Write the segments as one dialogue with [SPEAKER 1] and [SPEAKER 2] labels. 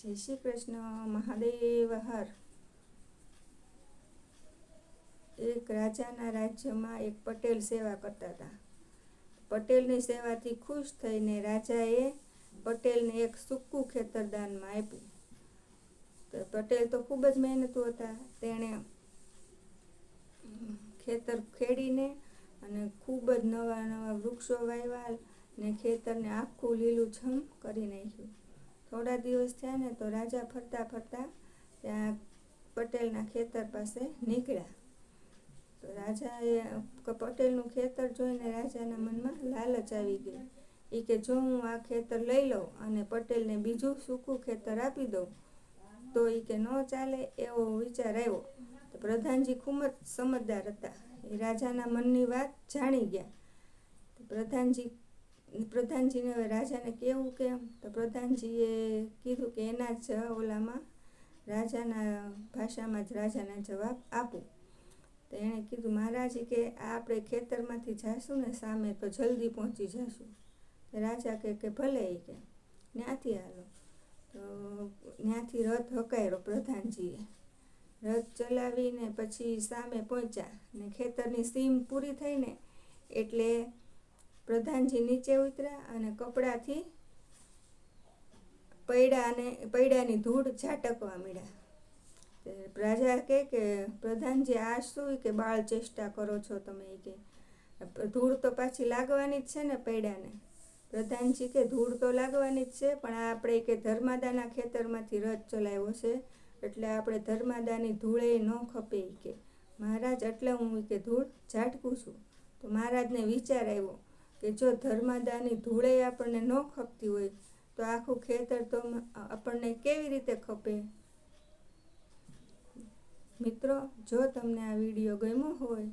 [SPEAKER 1] જય શ્રી કૃષ્ણ મહાદેવ હર। એક રાજાના રાજ્યમાં એક પટેલ સેવા કરતા હતા। પટેલની સેવાથી ખુશ થઈને રાજાએ પટેલને એક સૂકું ખેતર દાનમાં આપ્યું। તો પટેલ તો ખૂબ જ મહેનતુ હતા। તેણે ખેતર ખેડીને અને ખૂબ જ નવા નવા વૃક્ષો વાવ્યા ને ખેતરને આખું લીલુંછમ કરી નાખ્યું। થોડા દિવસ થયા ને તો રાજા ફરતા ફરતા ત્યાં પટેલના ખેતર પાસે નીકળ્યા। તો રાજાએ પટેલનું ખેતર જોઈને રાજાના મનમાં લાલચ આવી ગઈ। એ કે જો હું આ ખેતર લઈ લઉં અને પટેલને બીજું સૂકું ખેતર આપી દઉં તો એ કે ન ચાલે, એવો વિચાર આવ્યો। તો પ્રધાનજી ખૂબ જ સમજદાર હતા। એ રાજાના મનની વાત જાણી ગયા। તો પ્રધાનજીને હવે રાજાને કહેવું કેમ? તો પ્રધાનજીએ કીધું કે એના જ ઓલામાં રાજાના ભાષામાં જ રાજાને જવાબ આપું। તો એણે કીધું મહારાજ કે આપણે ખેતરમાંથી જાશું ને સામે તો જલ્દી પહોંચી જશું। તો રાજા કે ભલે એ કે ત્યાંથી હાલો। તો ત્યાંથી રથ હકાયો પ્રધાનજીએ। રથ ચલાવીને પછી સામે પહોંચ્યા ને ખેતરની સીમ પૂરી થઈને એટલે પ્રધાનજી નીચે ઉતર્યા અને કપડાથી પૈડાની ધૂળ ઝાટકવા માંડ્યા। રાજા કે પ્રધાનજી આ શું કે બાળ ચેષ્ટા કરો છો તમે? કે ધૂળ તો પાછી લાગવાની જ છે ને પૈડાને? પ્રધાનજી કે ધૂળ તો લાગવાની જ છે, પણ આપણે કે ધર્માદાના ખેતરમાંથી રથ ચલાવ્યો છે એટલે આપણે ધર્માદાની ધૂળે ન ખપે કે મહારાજ, એટલે હું કે ધૂળ ઝાટકું છું। તો મહારાજને વિચાર આવ્યો કે જો ધર્માદાની ધૂળે આપણને ન ખપતી હોય તો આખું ખેતર તો આપણને કેવી રીતે ખપે? મિત્રો, જો તમને આ વિડીયો ગમ્યો હોય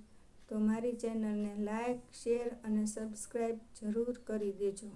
[SPEAKER 1] તો મારી ચેનલને લાઈક, શેર અને સબસ્ક્રાઈબ જરૂર કરી દેજો।